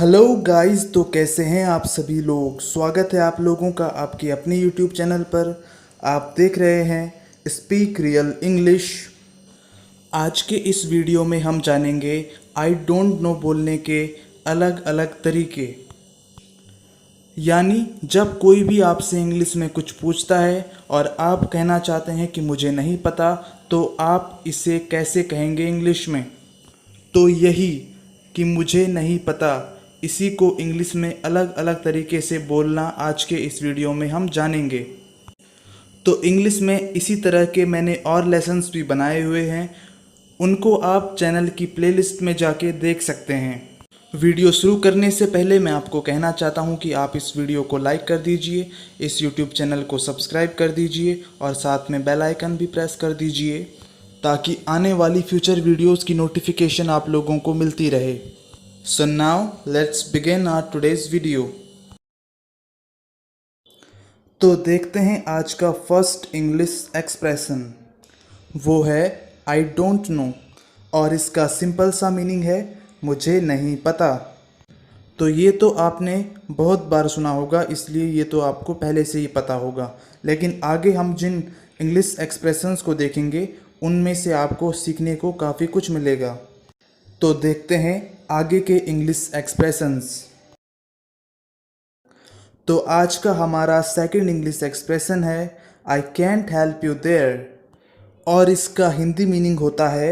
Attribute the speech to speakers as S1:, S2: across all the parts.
S1: Hello guys, तो कैसे हैं आप सभी लोग। स्वागत है आप लोगों का आपके अपने यूट्यूब चैनल पर। आप देख रहे हैं स्पीक रियल इंग्लिश। आज के इस वीडियो में हम जानेंगे आई डोंट नो बोलने के अलग अलग तरीके। यानी जब कोई भी आपसे इंग्लिश में कुछ पूछता है और आप कहना चाहते हैं कि मुझे नहीं पता, तो आप इसे कैसे कहेंगे इंग्लिश में। तो यही कि मुझे नहीं पता, इसी को इंग्लिश में अलग अलग तरीके से बोलना आज के इस वीडियो में हम जानेंगे। तो इंग्लिश में इसी तरह के मैंने और लेसन्स भी बनाए हुए हैं, उनको आप चैनल की प्लेलिस्ट में जाके देख सकते हैं। वीडियो शुरू करने से पहले मैं आपको कहना चाहता हूं कि आप इस वीडियो को लाइक कर दीजिए, इस यूट्यूब चैनल को सब्सक्राइब कर दीजिए और साथ में बेल आइकन भी प्रेस कर दीजिए ताकि आने वाली फ्यूचर वीडियोस की नोटिफिकेशन आप लोगों को मिलती रहे। So now let's begin our today's video. तो देखते हैं आज का फर्स्ट इंग्लिश एक्सप्रेशन। वो है आई डोंट नो और इसका सिंपल सा मीनिंग है मुझे नहीं पता। तो ये तो आपने बहुत बार सुना होगा, इसलिए ये तो आपको पहले से ही पता होगा। लेकिन आगे हम जिन इंग्लिश एक्सप्रेशंस को देखेंगे उनमें से आपको सीखने को काफ़ी कुछ मिलेगा। तो देखते हैं आगे के इंग्लिश एक्सप्रेशंस। तो आज का हमारा सेकंड इंग्लिश एक्सप्रेशन है I can't help you there और इसका हिंदी मीनिंग होता है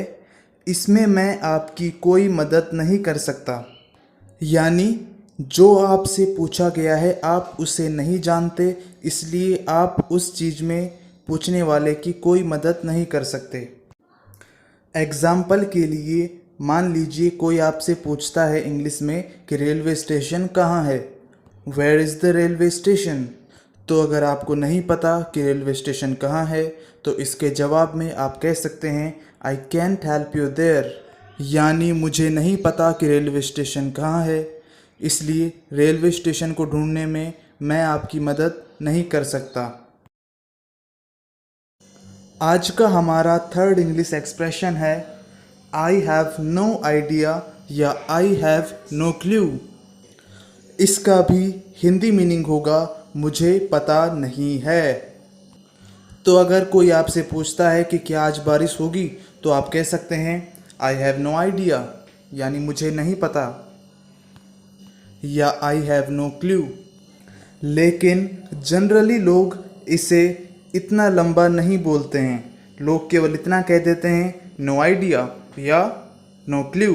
S1: इसमें मैं आपकी कोई मदद नहीं कर सकता। यानी जो आपसे पूछा गया है आप उसे नहीं जानते, इसलिए आप उस चीज़ में पूछने वाले की कोई मदद नहीं कर सकते। एग्ज़ाम्पल के लिए मान लीजिए कोई आपसे पूछता है इंग्लिश में कि रेलवे स्टेशन कहाँ है, where is the railway station. तो अगर आपको नहीं पता कि रेलवे स्टेशन कहाँ है तो इसके जवाब में आप कह सकते हैं I can't help you there, यानी मुझे नहीं पता कि रेलवे स्टेशन कहाँ है, इसलिए रेलवे स्टेशन को ढूंढने में मैं आपकी मदद नहीं कर सकता। आज का हमारा थर्ड इंग्लिश एक्सप्रेशन है आई हैव नो आइडिया या आई हैव नो क्लू। इसका भी हिंदी मीनिंग होगा मुझे पता नहीं है। तो अगर कोई आपसे पूछता है कि क्या आज बारिश होगी तो आप कह सकते हैं आई हैव नो आइडिया, यानी मुझे नहीं पता, या आई हैव नो क्लू। लेकिन जनरली लोग इसे इतना लंबा नहीं बोलते हैं, लोग केवल इतना कह देते हैं नो आइडिया या नो क्लू।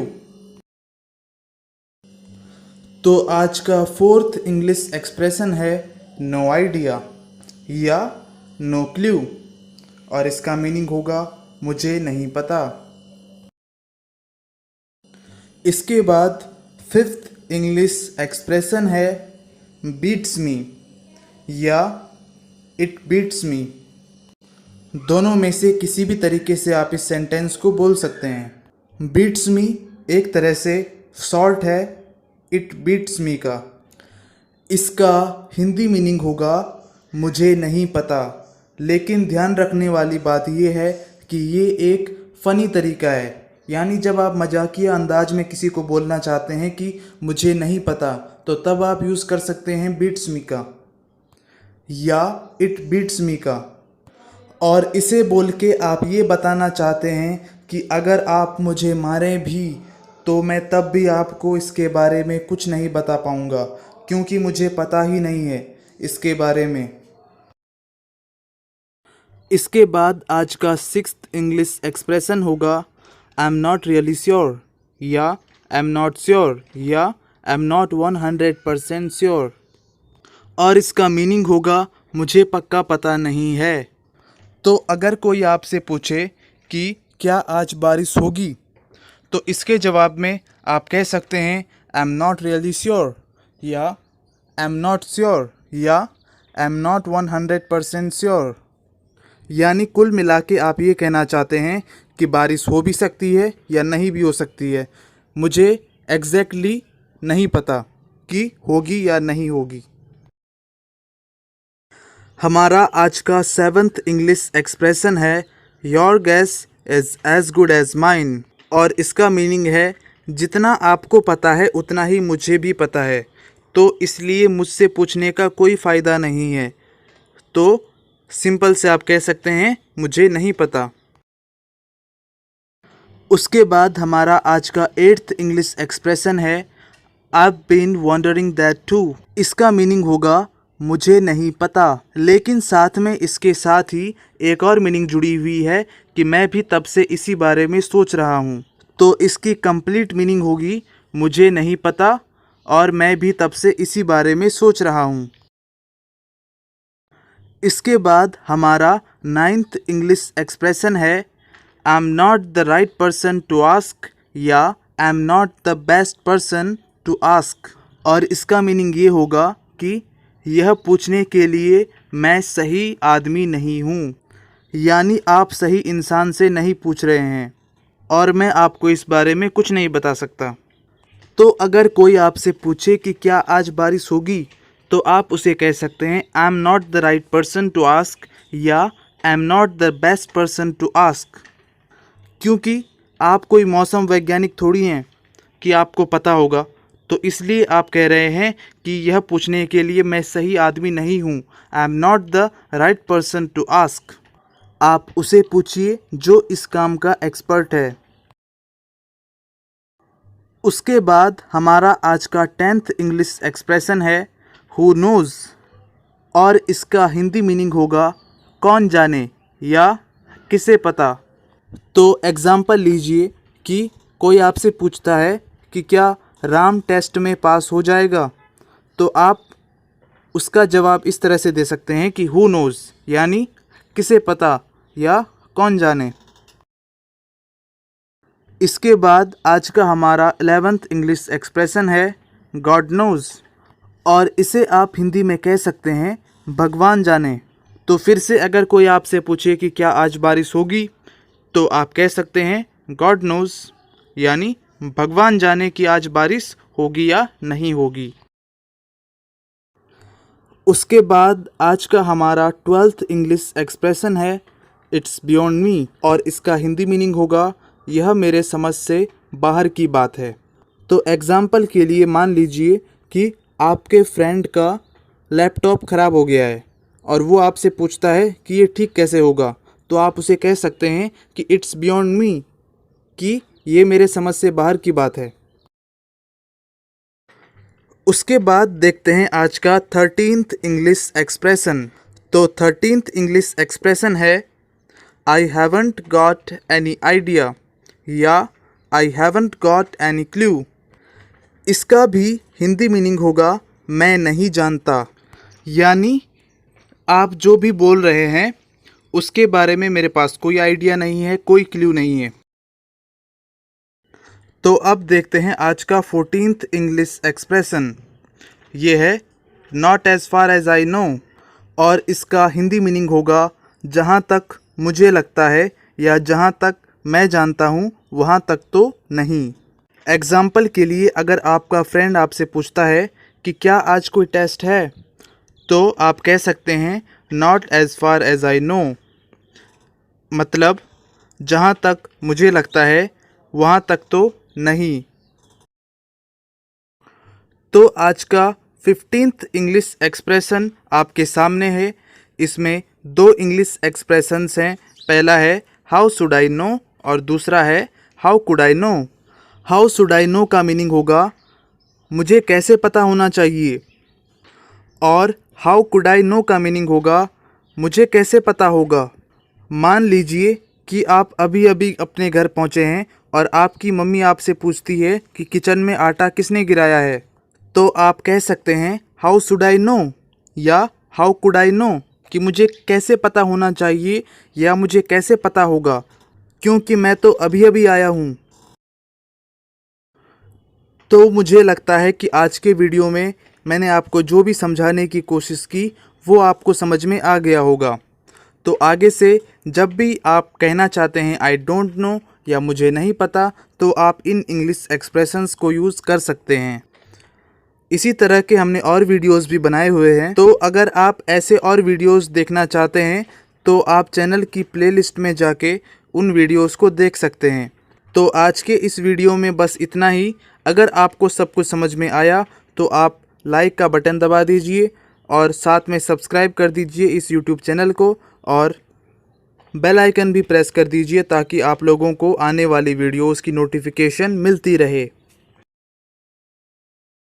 S1: तो आज का फोर्थ इंग्लिश एक्सप्रेशन है नो आइडिया या नो क्लू और इसका मीनिंग होगा मुझे नहीं पता। इसके बाद फिफ्थ इंग्लिश एक्सप्रेशन है बीट्स मी या इट बीट्स मी। दोनों में से किसी भी तरीके से आप इस सेंटेंस को बोल सकते हैं। बीट्स मी एक तरह से शॉर्ट है इट बीट्स मी का। इसका हिंदी मीनिंग होगा मुझे नहीं पता, लेकिन ध्यान रखने वाली बात यह है कि ये एक फ़नी तरीका है। यानी जब आप मजाकिया अंदाज में किसी को बोलना चाहते हैं कि मुझे नहीं पता, तो तब आप यूज़ कर सकते हैं बीट्स मी का या इट बीट्स मी का। और इसे बोल के आप ये बताना चाहते हैं कि अगर आप मुझे मारें भी तो मैं तब भी आपको इसके बारे में कुछ नहीं बता पाऊँगा, क्योंकि मुझे पता ही नहीं है इसके बारे में। इसके बाद आज का सिक्स्थ इंग्लिश एक्सप्रेशन होगा आई एम नॉट रियली श्योर या आई एम नॉट श्योर या आई एम नॉट 100% श्योर और इसका मीनिंग होगा मुझे पक्का पता नहीं है। तो अगर कोई आपसे पूछे कि क्या आज बारिश होगी तो इसके जवाब में आप कह सकते हैं I am not really sure या आई एम नॉट श्योर या आई एम नॉट 100% श्योर। यानी कुल मिला के आप ये कहना चाहते हैं कि बारिश हो भी सकती है या नहीं भी हो सकती है, मुझे एग्जैक्टली नहीं पता कि होगी या नहीं होगी। हमारा आज का सेवन्थ इंग्लिश एक्सप्रेशन है your guess is as good as mine और इसका मीनिंग है जितना आपको पता है उतना ही मुझे भी पता है, तो इसलिए मुझसे पूछने का कोई फ़ायदा नहीं है। तो सिंपल से आप कह सकते हैं मुझे नहीं पता। उसके बाद हमारा आज का 8th इंग्लिश एक्सप्रेशन है I've been wondering that too। इसका मीनिंग होगा मुझे नहीं पता, लेकिन साथ में इसके साथ ही एक और मीनिंग जुड़ी हुई है कि मैं भी तब से इसी बारे में सोच रहा हूँ। तो इसकी कंप्लीट मीनिंग होगी मुझे नहीं पता और मैं भी तब से इसी बारे में सोच रहा हूँ। इसके बाद हमारा 9th इंग्लिश एक्सप्रेशन है I am not the right person to ask या I am not the best person to ask. और इसका मीनिंग ये होगा कि यह पूछने के लिए मैं सही आदमी नहीं हूँ, यानी आप सही इंसान से नहीं पूछ रहे हैं और मैं आपको इस बारे में कुछ नहीं बता सकता। तो अगर कोई आपसे पूछे कि क्या आज बारिश होगी, तो आप उसे कह सकते हैं I am not the right person to ask या I am not the best person to ask. क्योंकि आप कोई मौसम वैज्ञानिक थोड़ी हैं कि आपको पता होगा, तो इसलिए आप कह रहे हैं कि यह पूछने के लिए मैं सही आदमी नहीं हूँ, I am not the right person to ask. आप उसे पूछिए जो इस काम का एक्सपर्ट है। उसके बाद हमारा आज का 10th इंग्लिश एक्सप्रेशन है हु नोज़ और इसका हिंदी मीनिंग होगा कौन जाने या किसे पता। तो एग्ज़ाम्पल लीजिए कि कोई आपसे पूछता है कि क्या राम टेस्ट में पास हो जाएगा, तो आप उसका जवाब इस तरह से दे सकते हैं कि हु नोज़ यानी किसे पता या कौन जाने। इसके बाद आज का हमारा 11th इंग्लिश एक्सप्रेशन है गॉड नोज़ और इसे आप हिंदी में कह सकते हैं भगवान जाने। तो फिर से अगर कोई आपसे पूछे कि क्या आज बारिश होगी, तो आप कह सकते हैं गॉड नोज़ यानी भगवान जाने कि आज बारिश होगी या नहीं होगी। उसके बाद आज का हमारा 12th इंग्लिश एक्सप्रेशन है इट्स बियॉन्ड मी और इसका हिंदी मीनिंग होगा यह मेरे समझ से बाहर की बात है। तो एग्ज़ाम्पल के लिए मान लीजिए कि आपके फ्रेंड का लैपटॉप ख़राब हो गया है और वो आपसे पूछता है कि ये ठीक कैसे होगा, तो आप उसे कह सकते हैं कि इट्स बियॉन्ड मी कि ये मेरे समझ से बाहर की बात है। उसके बाद देखते हैं आज का 13th इंग्लिश एक्सप्रेशन। तो 13th इंग्लिश एक्सप्रेशन है I haven't got any idea या I haven't got any clue. इसका भी हिंदी मीनिंग होगा मैं नहीं जानता, यानी आप जो भी बोल रहे हैं उसके बारे में मेरे पास कोई आइडिया नहीं है, कोई क्लू नहीं है। तो अब देखते हैं आज का 14th इंग्लिश एक्सप्रेशन। ये है not as far as I know और इसका हिंदी मीनिंग होगा जहाँ तक मुझे लगता है या जहाँ तक मैं जानता हूँ वहाँ तक तो नहीं। एग्ज़ाम्पल के लिए अगर आपका फ्रेंड आपसे पूछता है कि क्या आज कोई टेस्ट है, तो आप कह सकते हैं not as far as I know, मतलब जहाँ तक मुझे लगता है वहाँ तक तो नहीं। तो आज का 15th इंग्लिश एक्सप्रेशन आपके सामने है। इसमें दो इंग्लिश एक्सप्रेशंस हैं। पहला है हाउ शुड आई नो और दूसरा है how could I know. How should I know का मीनिंग होगा मुझे कैसे पता होना चाहिए और हाउ कुड आई नो का मीनिंग होगा मुझे कैसे पता होगा। मान लीजिए कि आप अभी अभी अपने घर पहुंचे हैं और आपकी मम्मी आपसे पूछती है कि किचन में आटा किसने गिराया है, तो आप कह सकते हैं हाउ शुड आई नो या हाउ कुड आई नो कि मुझे कैसे पता होना चाहिए या मुझे कैसे पता होगा, क्योंकि मैं तो अभी अभी आया हूँ। तो मुझे लगता है कि आज के वीडियो में मैंने आपको जो भी समझाने की कोशिश की वो आपको समझ में आ गया होगा। तो आगे से जब भी आप कहना चाहते हैं आई डोंट नो या मुझे नहीं पता, तो आप इन इंग्लिश एक्सप्रेशंस को यूज़ कर सकते हैं। इसी तरह के हमने और वीडियोस भी बनाए हुए हैं, तो अगर आप ऐसे और वीडियोस देखना चाहते हैं तो आप चैनल की प्लेलिस्ट में जाके उन वीडियोस को देख सकते हैं। तो आज के इस वीडियो में बस इतना ही। अगर आपको सब कुछ समझ में आया तो आप लाइक का बटन दबा दीजिए और साथ में सब्सक्राइब कर दीजिए इस यूट्यूब चैनल को और बेल आइकन भी प्रेस कर दीजिए ताकि आप लोगों को आने वाली वीडियोस की नोटिफिकेशन मिलती रहे।